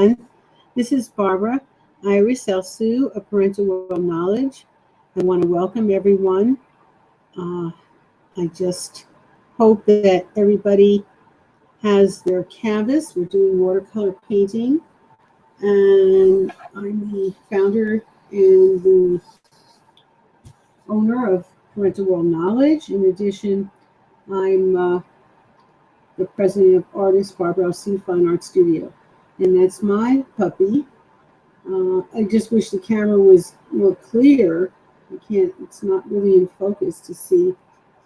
everyone. This is Barbara Iris Elsu of Parental World Knowledge. I want to welcome everyone. I just hope that everybody has their canvas. We're doing watercolor painting, and I'm the founder and the owner of Parental World Knowledge. In addition, I'm the president of Artist Barbara Elsu Fine Art Studio, and that's my puppy. I just wish the camera was more clear. It's not really in focus to see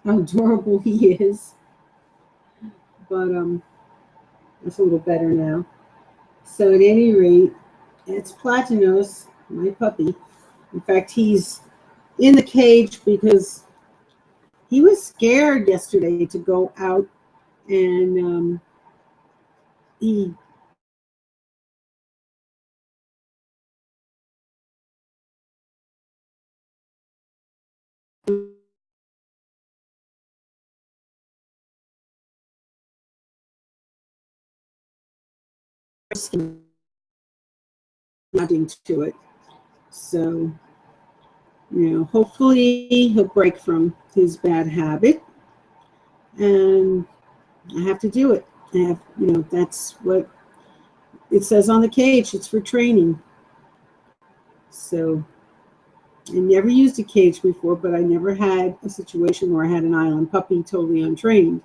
how adorable he is, but it's a little better now. So at any rate, it's Platinos, my puppy. In fact, he's in the cage because he was scared yesterday to go out, and he nodding to it. So, hopefully he'll break from his bad habit, and I have to do it. That's what it says on the cage. It's for training. So I never used a cage before, but I never had a situation where I had an island puppy totally untrained.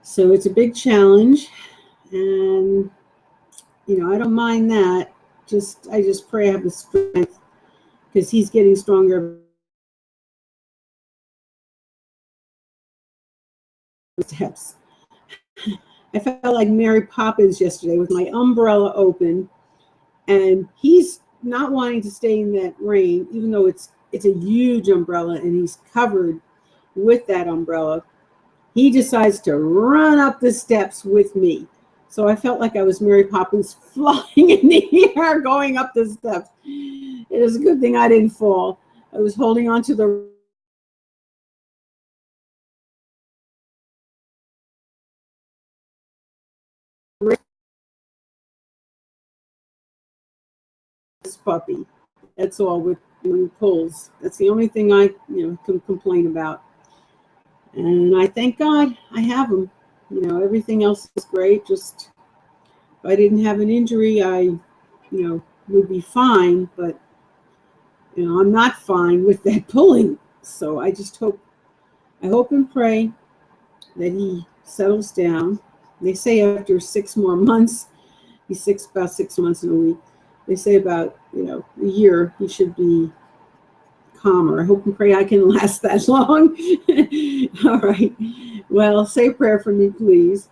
So it's a big challenge, and I don't mind that. I just pray I have the strength, because he's getting stronger. Steps. I felt like Mary Poppins yesterday with my umbrella open, and he's not wanting to stay in that rain, even though it's a huge umbrella and he's covered with that umbrella. He decides to run up the steps with me. So I felt like I was Mary Poppins flying in the air going up the steps. It is a good thing I didn't fall. I was holding on to the puppy. That's all with when he pulls. That's the only thing I can complain about. And I thank God I have him. Everything else is great. Just if I didn't have an injury, I would be fine, but I'm not fine with that pulling. So I just hope and pray that he settles down. They say after 6 more months, he's about 6 months and a week. They say about a year he should be calmer. I hope and pray I can last that long. All right. Well, say a prayer for me, please.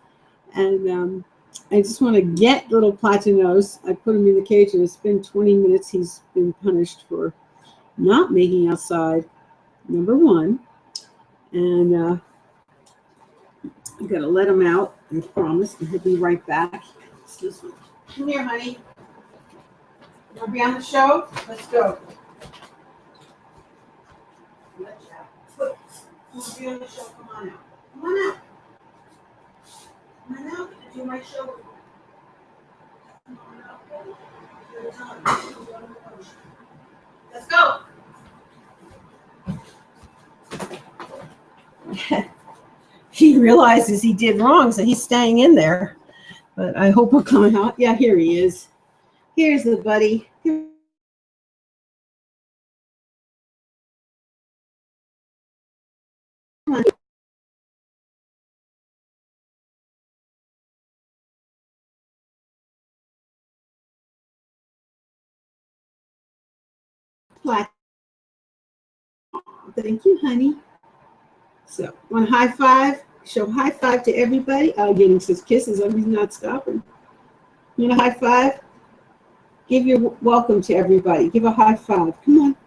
And I just want to get little Platinos. I put him in the cage, and it's been 20 minutes. He's been punished for not making outside, number one. And I'm going to let him out, I promise. And he'll be right back. Excuse me. Come here, honey. You want to be on the show? Let's go. Let's go. You want to be on the show? Come on out. Come on out. Come on out. Do my show. Come on out. Let's go. He realizes he did wrong, so he's staying in there. But I hope he'll come out. Yeah, here he is. Here's the buddy. Come on. Thank you, honey. So, want to high five? Show high five to everybody. Getting his kisses. He's not stopping. You want a high five? Give your welcome to everybody. Give a high five. Come on.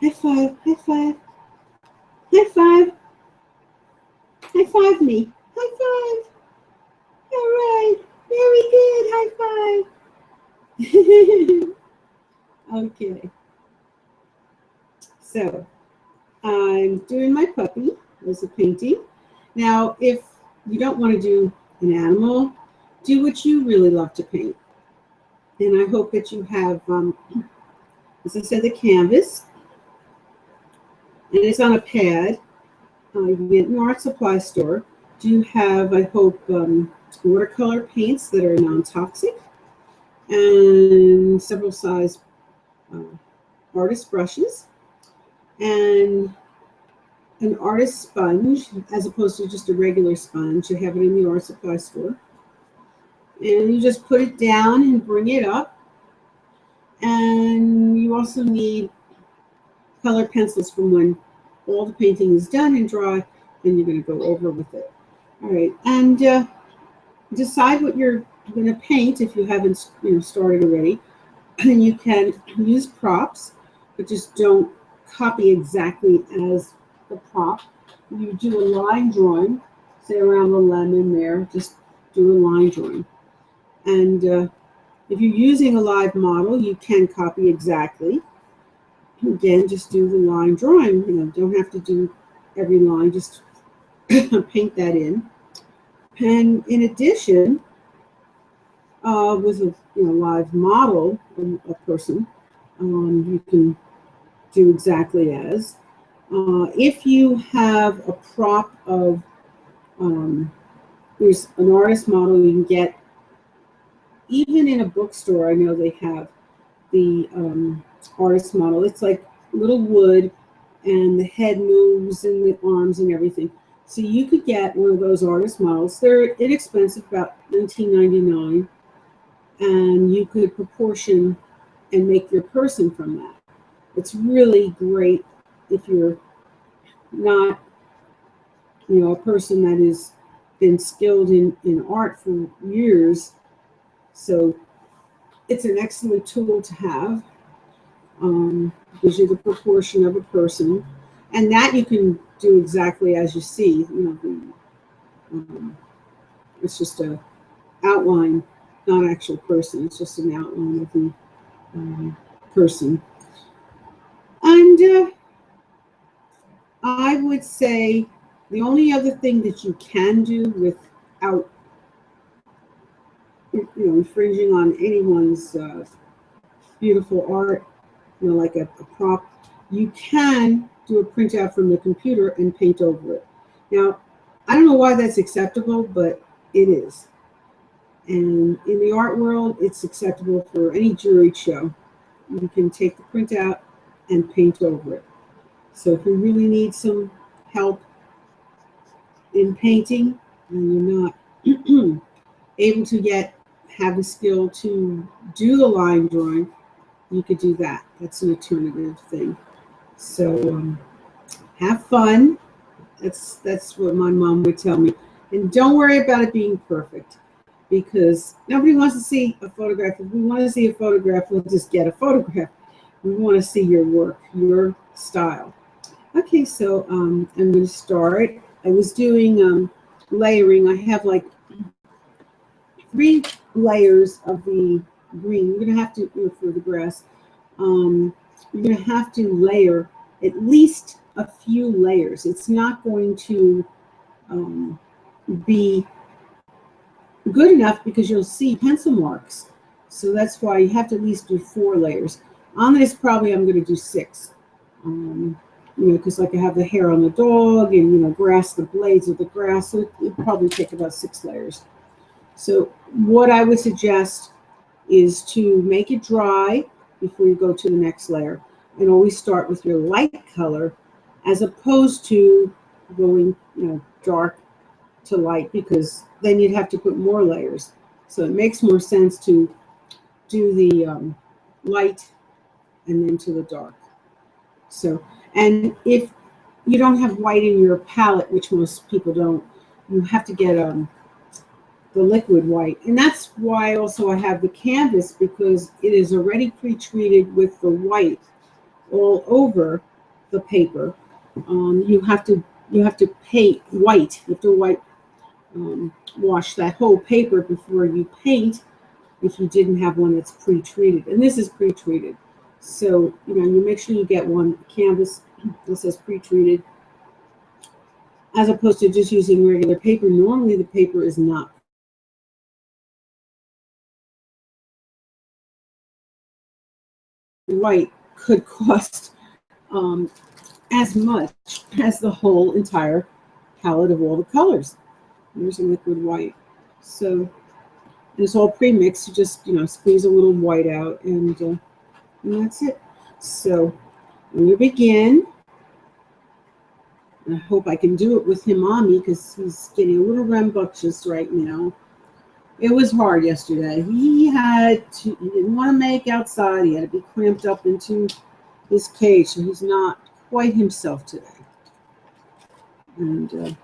High five. High five. High five. High five me. High five. All right. Very good. High five. Okay. So, I'm doing my puppy as a painting. Now, if you don't want to do an animal, do what you really love to paint. And I hope that you have, as I said, the canvas, and it's on a pad. You can get in an art supply store. Do you have, I hope, watercolor paints that are non-toxic, and several size artist brushes, and an artist sponge, as opposed to just a regular sponge. You have it in the art supply store. And you just put it down and bring it up. And you also need color pencils from when all the painting is done and dry, then you're going to go over with it. All right, and decide what you're going to paint if you haven't started already. And you can use props, but just don't copy exactly as the prop. You do a line drawing, say around the lemon there, just do a line drawing. And if you're using a live model, you can copy exactly. Again, just do the line drawing. Don't have to do every line, just paint that in. And in addition, with a live model, a person, you can do exactly as. If you have a prop of, there's an artist model you can get, even in a bookstore. I know they have the artist model. It's like little wood, and the head moves and the arms and everything. So you could get one of those artist models. They're inexpensive, about $19.99, and you could proportion and make your person from that. It's really great if you're not, a person that has been skilled in art for years. So it's an excellent tool to have. Gives you the proportion of a person, and that you can do exactly as you see. It's just a outline, not actual person. It's just an outline of the person. And I would say the only other thing that you can do without infringing on anyone's beautiful art, like a prop, you can do a printout from the computer and paint over it. Now, I don't know why that's acceptable, but it is. And in the art world, it's acceptable for any juried show. You can take the printout and paint over it. So if you really need some help in painting and you're not able to have the skill to do the line drawing, you could do that. That's an alternative thing. So have fun. That's what my mom would tell me. And don't worry about it being perfect, because nobody wants to see a photograph. If we want to see a photograph, we'll just get a photograph. We want to see your work, your style. Okay, so I'm going to start. I was doing layering. I have like 3 layers of the green. You're going to have to, for the grass, you're going to have to layer at least a few layers. It's not going to be good enough because you'll see pencil marks. So that's why you have to at least do 4 layers. On this, probably I'm going to do 6. Because like I have the hair on the dog and, grass, the blades of the grass. So it'll probably take about 6 layers. So what I would suggest is to make it dry before you go to the next layer. And always start with your light color as opposed to going, dark to light, because then you'd have to put more layers. So it makes more sense to do the light and then to the dark. So, and if you don't have white in your palette, which most people don't, you have to get the liquid white. And that's why also I have the canvas, because it is already pre-treated with the white all over the paper. You have to paint white. You have to wash that whole paper before you paint, if you didn't have one that's pre-treated. And this is pre-treated. So, you make sure you get one canvas that says pre-treated, as opposed to just using regular paper. Normally the paper is not white could cost as much as the whole entire palette of all the colors. Here's a liquid white. So it's all pre-mixed. You just, squeeze a little white out, and that's it. So when we begin, I hope I can do it with him on me because he's getting a little rambunctious right now. It was hard yesterday. He didn't want to make outside. He had to be cramped up into his cage, so he's not quite himself today. And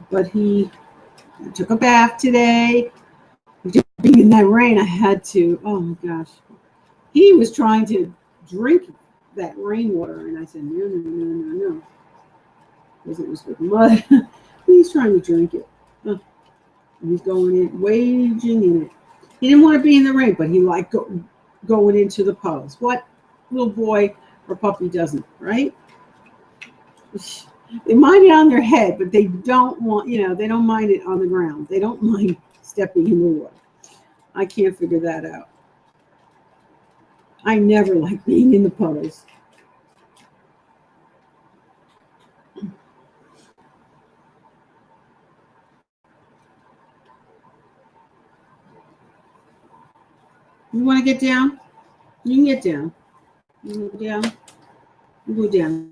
but he took a bath today. Being in that rain, I had to. Oh my gosh, he was trying to drink that rainwater, and I said no, because it was with mud. He's trying to drink it. Oh, he's going in, wading in it. He didn't want to be in the rain, but he liked going into the puddles. What little boy or puppy doesn't, right? They mind it on their head, but they don't want, they don't mind it on the ground. They don't mind stepping in the water. I can't figure that out. I never like being in the puddles. You want to get down? You can get down. You go down. You go down.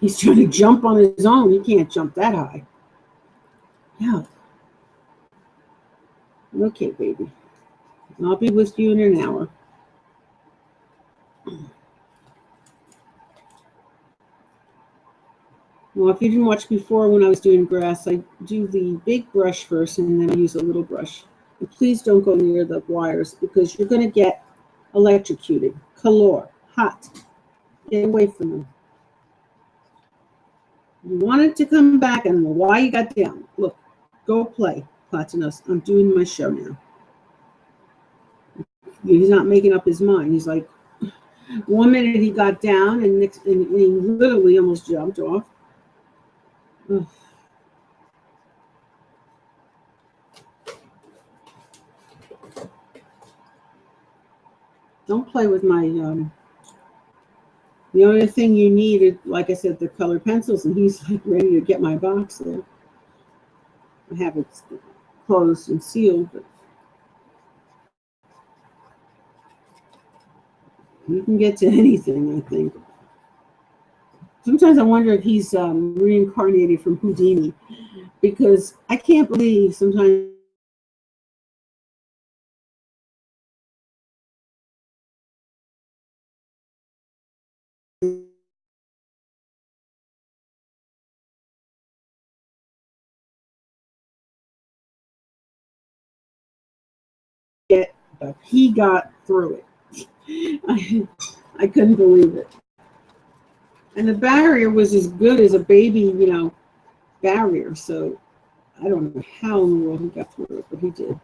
He's trying to jump on his own. He can't jump that high. Yeah. Okay, baby. I'll be with you in an hour. Well, if you didn't watch before when I was doing grass, I do the big brush first, and then I use a little brush. And please don't go near the wires because you're going to get electrocuted. Calor, hot. Get away from them. You wanted to come back. I don't know why you got down. Look, go play, Platinos. I'm doing my show now. He's not making up his mind. He's like, 1 minute he got down, and he literally almost jumped off. Ugh. Don't play with my, the only thing you need is, like I said, the colored pencils, and he's like ready to get my box there. I have it closed and sealed, but you can get to anything, I think. Sometimes I wonder if he's reincarnated from Houdini, because I can't believe sometimes but he got through it. I couldn't believe it. And the barrier was as good as a baby, barrier. So I don't know how in the world he got through it, but he did.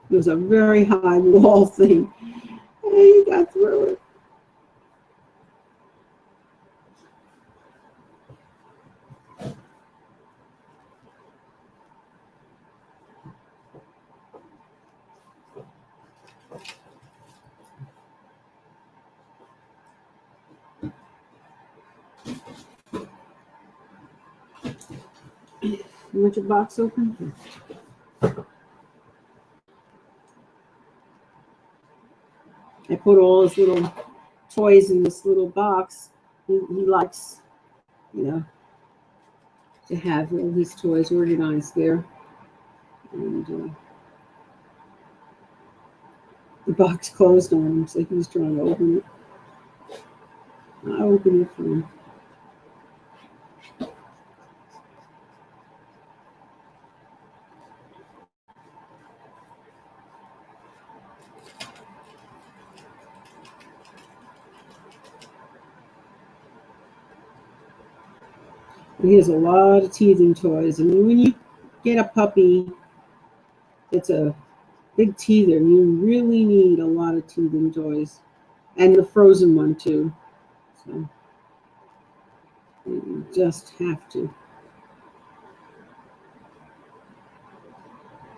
It was a very high wall thing. And he got through it. You want your box open? I put all his little toys in this little box. He likes, to have all his toys organized there. And the box closed on him, so he was trying to open it. I opened it for him. He has a lot of teething toys. I mean, when you get a puppy that's a big teether, you really need a lot of teething toys. And the frozen one, too. So you just have to.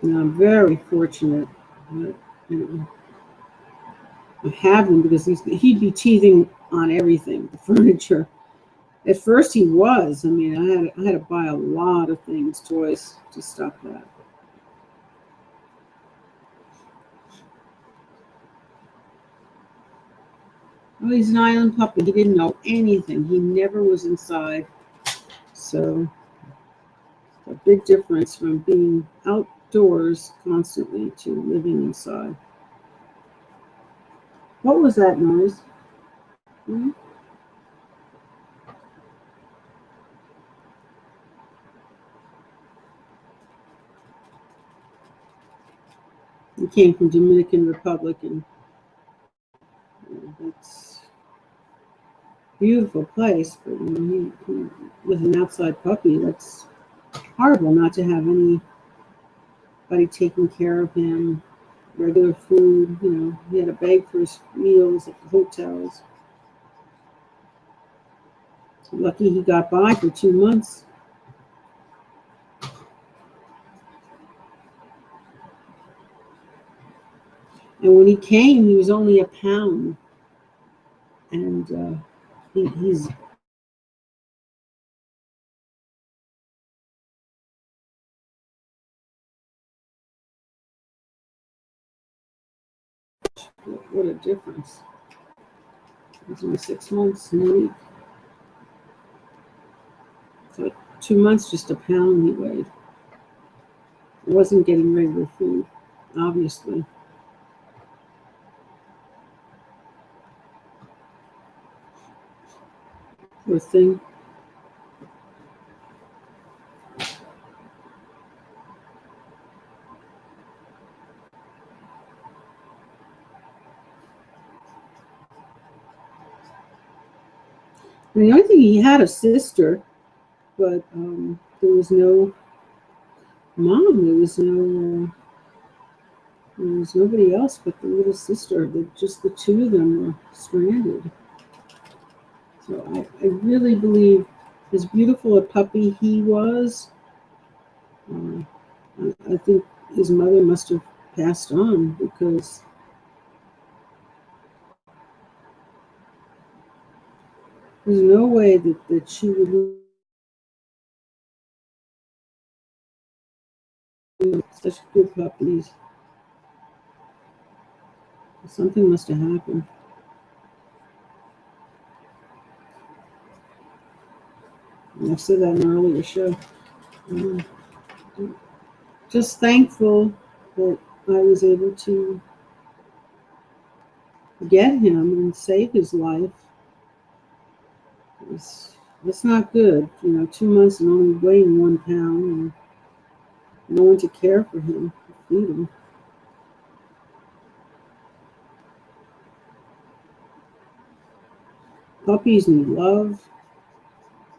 And I'm very fortunate that, I have him, because he'd be teething on everything, the furniture. At first he was. I mean, I had to buy a lot of things, toys, to stop that. Oh, he's an island puppy. He didn't know anything. He never was inside. So, a big difference from being outdoors constantly to living inside. What was that noise? Hmm? He came from Dominican Republic, and it's a beautiful place. But he was an outside puppy. That's horrible not to have anybody taking care of him. Regular food, he had to beg for his meals at the hotels. Lucky he got by for 2 months. And when he came, he was only a pound. And he's what a difference. He's only 6 months and a week. So 2 months, just a pound he weighed. He wasn't getting regular food, obviously. Poor thing. And the only thing, he had a sister, but there was no mom. There was nobody else but the little sister. Just the two of them were stranded. So I really believe, as beautiful a puppy he was, I think his mother must have passed on, because there's no way that she would lose such good puppies. Something must have happened. And I've said that in an earlier show. Um, just thankful that I was able to get him and save his life. It's not good, 2 months and only weighing 1 pound, and no one to care for him, feed him. Puppies need love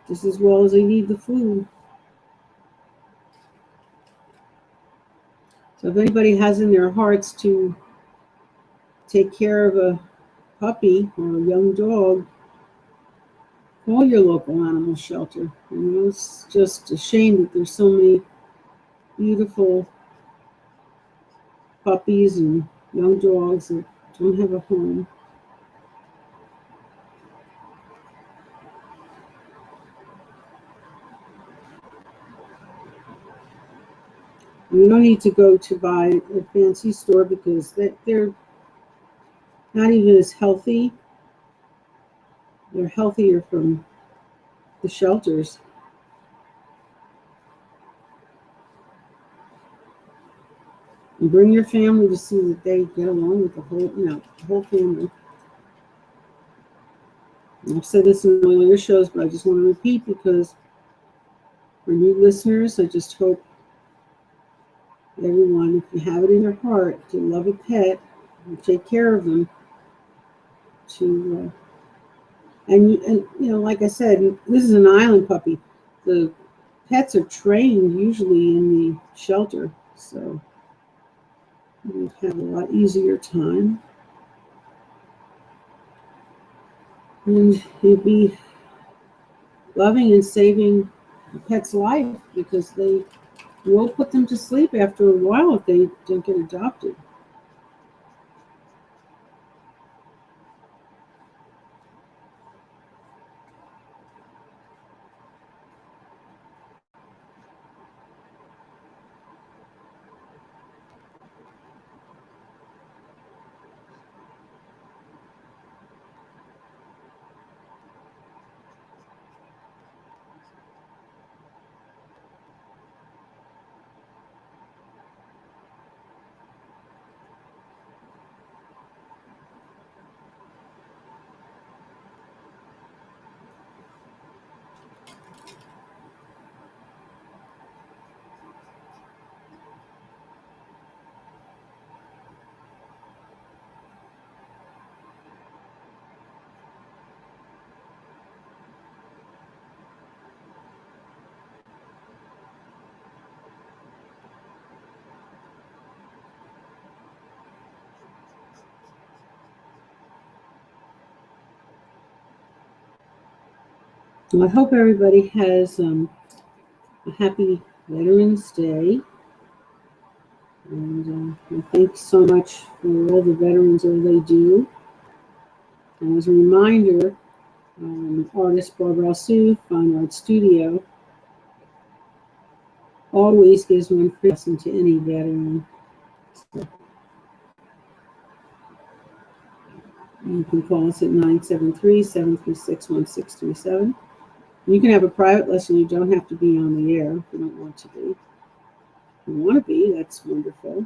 just as well as they need the food. So if anybody has in their hearts to take care of a puppy or a young dog, call your local animal shelter. It's just a shame that there's so many beautiful puppies and young dogs that don't have a home. You don't need to go to buy a fancy store, because they're not even as healthy. They're healthier from the shelters. And bring your family to see that they get along with the whole family. And I've said this in earlier shows, but I just want to repeat, because for new listeners, I just hope everyone, if you have it in your heart to love a pet and take care of them, like I said, this is an island puppy. The pets are trained usually in the shelter, so you have a lot easier time, and you'd be loving and saving the pet's life, because they we'll put them to sleep after a while if they don't get adopted. Well, I hope everybody has a happy Veterans Day. And thanks so much for all the veterans, all they do. And as a reminder, artist Barbara Sue, Fine Art Studio, always gives one free lesson to any veteran. So you can call us at 973-736-1637. You can have a private lesson. You don't have to be on the air if you don't want to be. If you want to be, that's wonderful.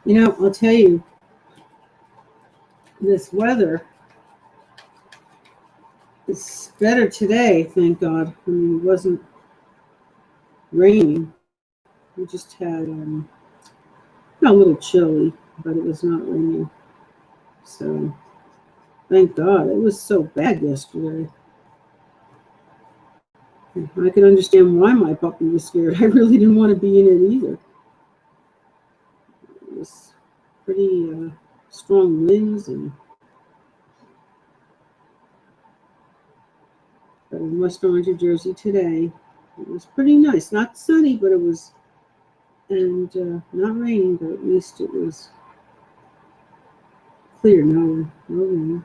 You know, I'll tell you, this weather is better today, thank God. I mean, it wasn't raining. We just had a little chilly, but it was not raining. So thank God. It was so bad yesterday. I can understand why my puppy was scared. I really didn't want to be in it either. It was pretty strong winds, but in West Orange, New Jersey today, it was pretty nice. Not sunny, but it was, and not raining, but at least it was clear. No rain.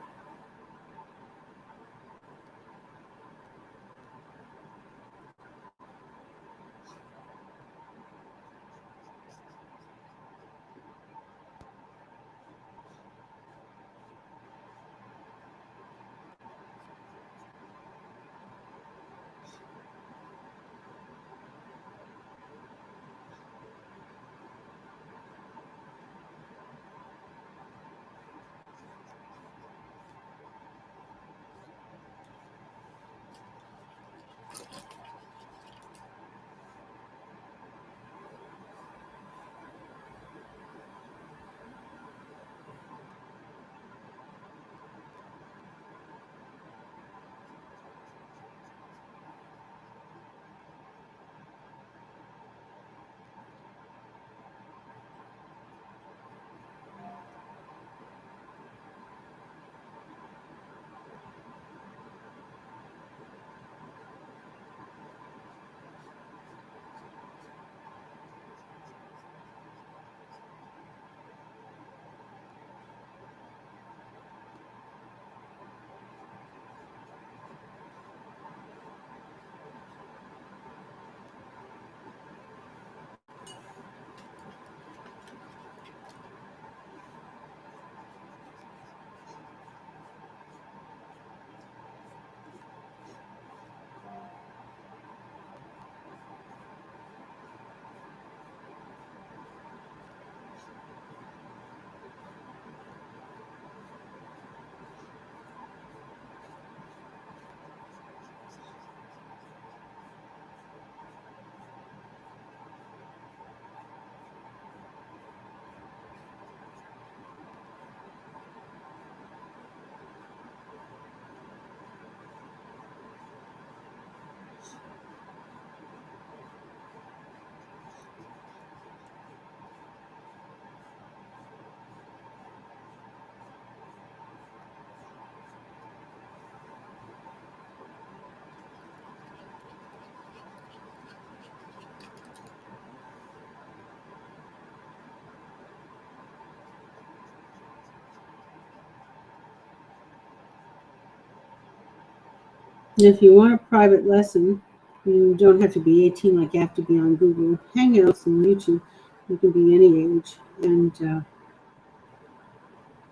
If you want a private lesson, you don't have to be 18 like you have to be on Google Hangouts and YouTube. You can be any age, and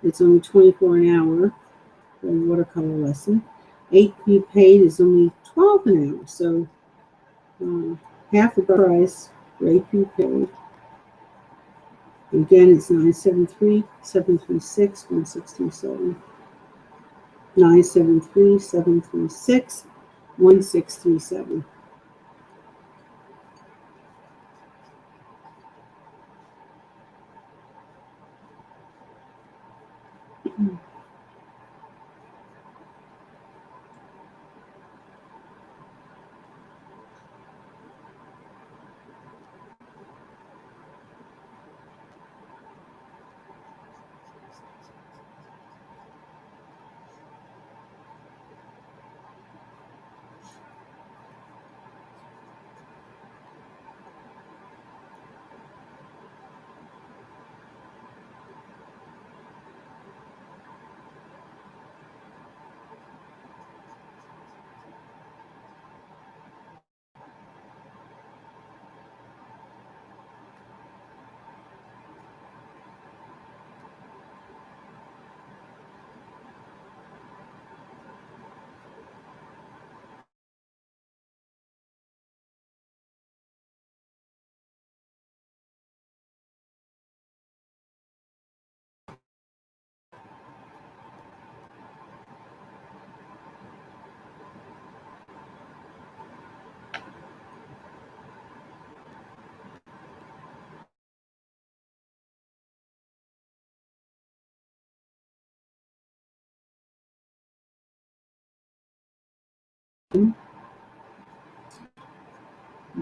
it's only 24 an hour for a watercolor lesson. 8 prepaid is only 12 an hour, so half the price for 8 prepaid. Again, it's 973-736-1637. 973-736-1637.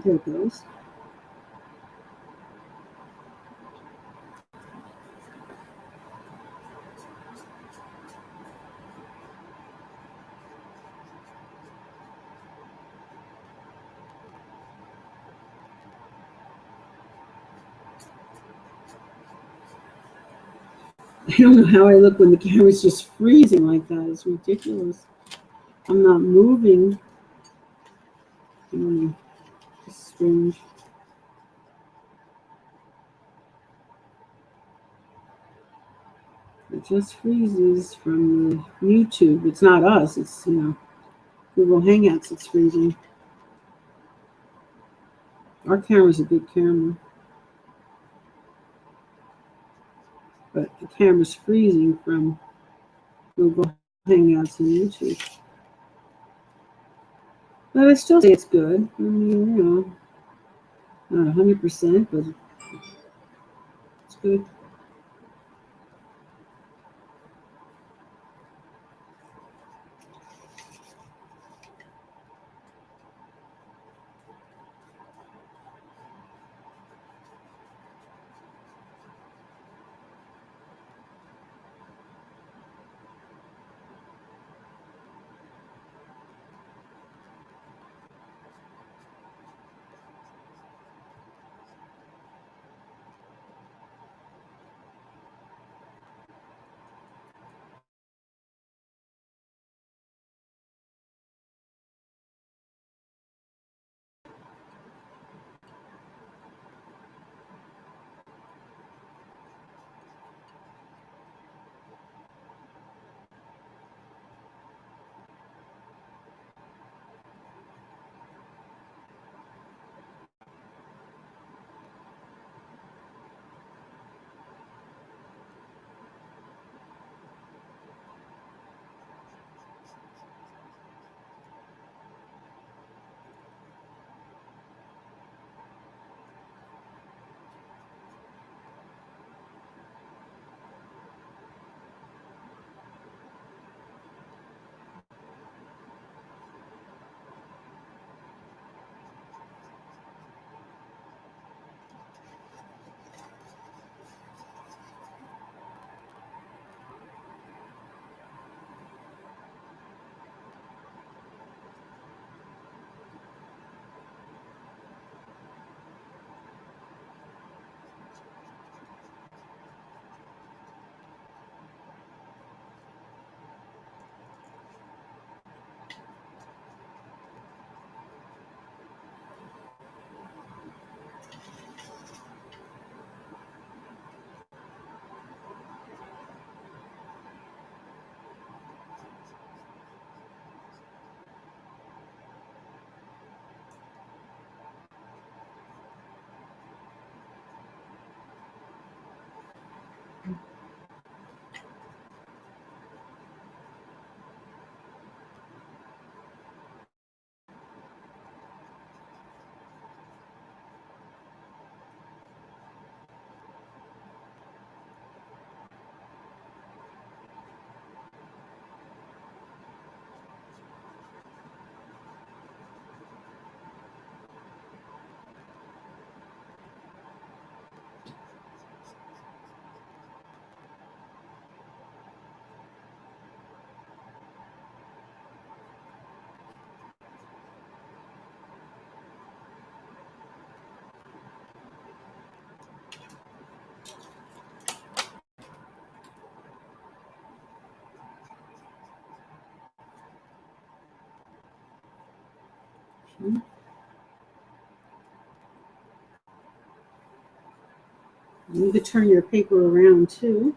There it goes. I don't know how I look when the camera's just freezing like that. It's ridiculous. I'm not moving. It's strange. It just freezes from the YouTube. It's not us. It's, Google Hangouts. It's freezing. Our camera's a good camera. But the camera's freezing from Google Hangouts and YouTube. But I still say it's good. I mean, not 100%, but it's good. Okay. You could turn your paper around too.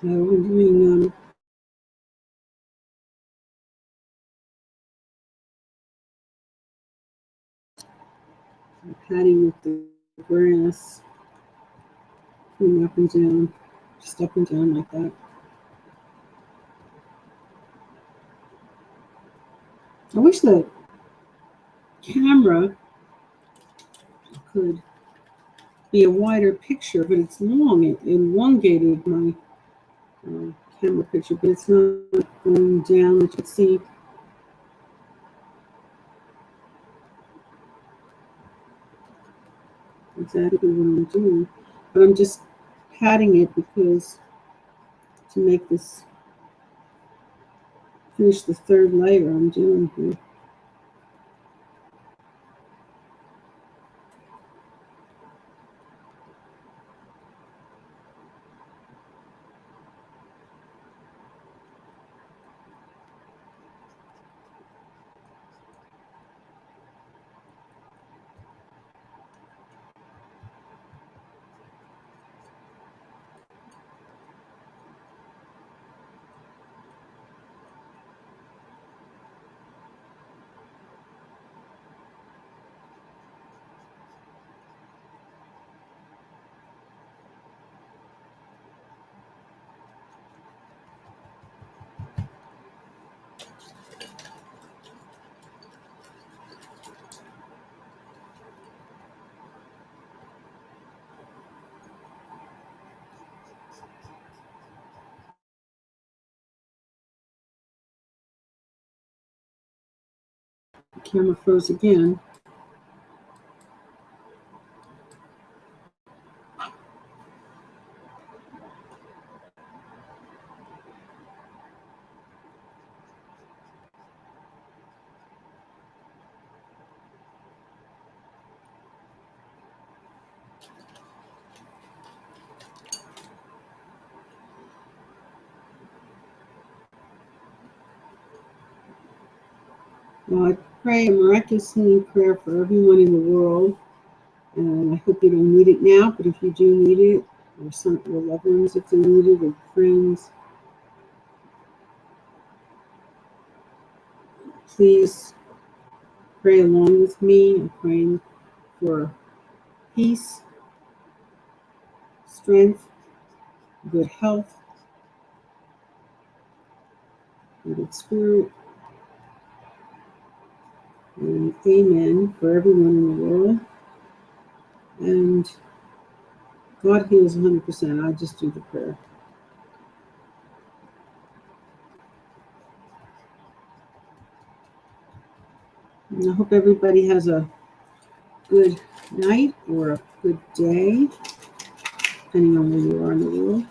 So I'm doing patting with the grass, going up and down, just up and down like that. I wish the camera could be a wider picture, but it's long. It elongated my camera picture, but it's not going down. As you can see, exactly what I'm doing. But I'm just patting it because to make this, finish the third layer I'm doing here. The camera froze again. Well, I pray a miraculous healing prayer for everyone in the world. And I hope you don't need it now, but if you do need it, or some your loved ones if they need it, or friends, please pray along with me. I'm praying for peace, strength, good health, good spirit, and amen for everyone in the world. And God heals 100%. I just do the prayer. And I hope everybody has a good night or a good day, depending on where you are in the world.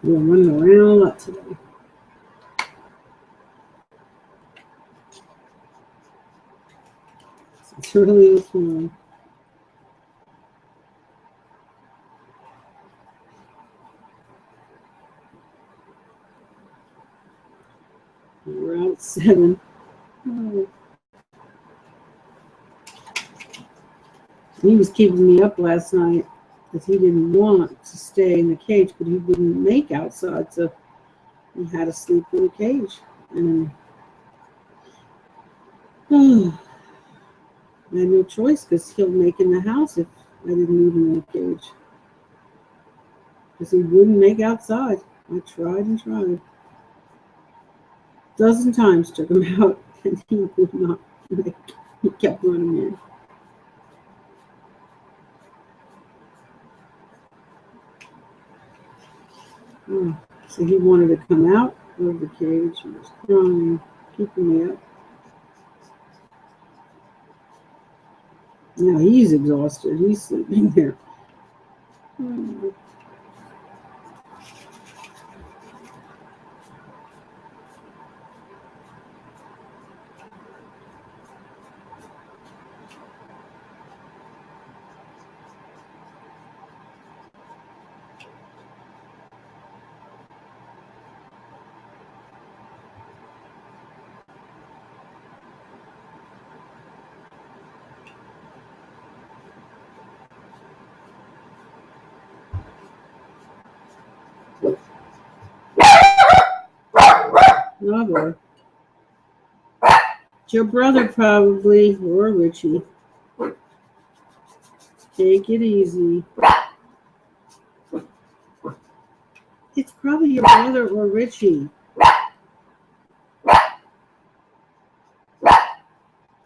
We're running around a lot today. It's early this morning. We're out at 7. Oh. He was keeping me up last night because he didn't want to stay in the cage, but he wouldn't make outside, so he had to sleep in the cage. And I had no choice because he'll make in the house if I didn't leave him in the cage. Because he wouldn't make outside. I tried and tried. A dozen times took him out, and he would not make. He kept running in. Oh, so he wanted to come out of the cage. He was crying, keeping me up. Now he's exhausted. He's sleeping there. Oh. Another. It's your brother probably, or Richie. Take it easy. It's probably your brother or Richie.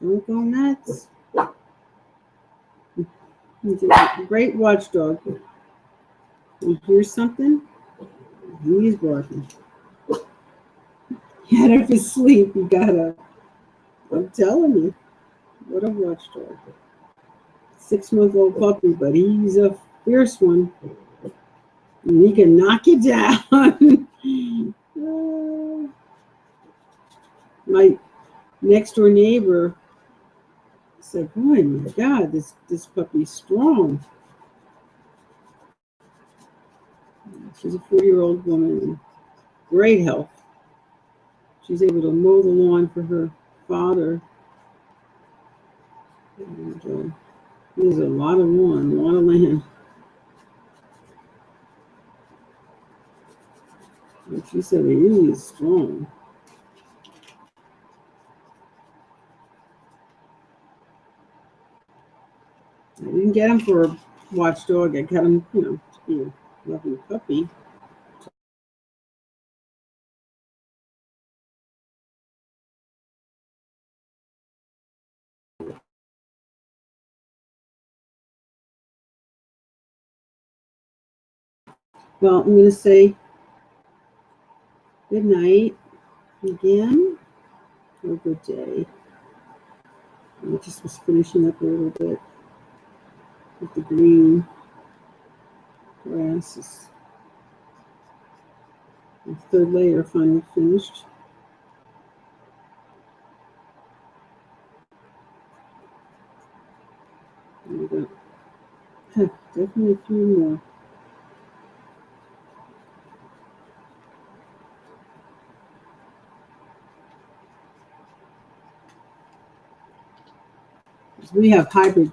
Don't go nuts. He's a great watchdog. You hear something? He's barking. Out of his sleep, you gotta. I'm telling you, what a watchdog. 6-month-old puppy, but he's a fierce one. And he can knock you down. My next door neighbor said, "Oh my God, this puppy's strong." She's a 4-year-old woman in great health. She's able to mow the lawn for her father. And there's a lot of lawn, a lot of land. And she said he is strong. I didn't get him for a watchdog. I got him, to be a loving puppy. Well, I'm going to say good night again. Have a good day. I just was finishing up a little bit with the green grass. The third layer finally finished. And I got definitely a few more. We have hybrid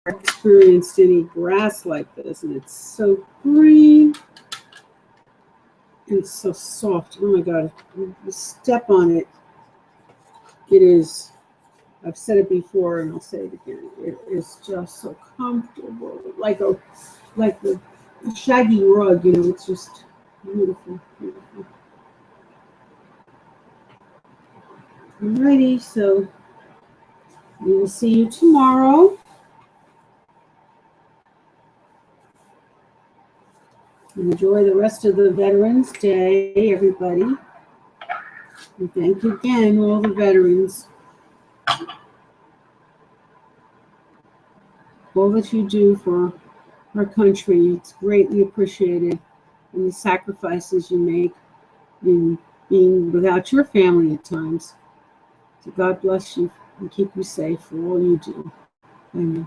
experienced any grass like this, and it's so green and it's so soft. Oh my God, if you step on it, it is, I've said it before and I'll say it again, it is just so comfortable, like the shaggy rug, it's just beautiful, beautiful. Alrighty, so we will see you tomorrow. Enjoy the rest of the Veterans Day, everybody. And thank you again, all the veterans. all that you do for our country. It's greatly appreciated, and the sacrifices you make in being without your family at times. So God bless you and keep you safe for all you do. Amen.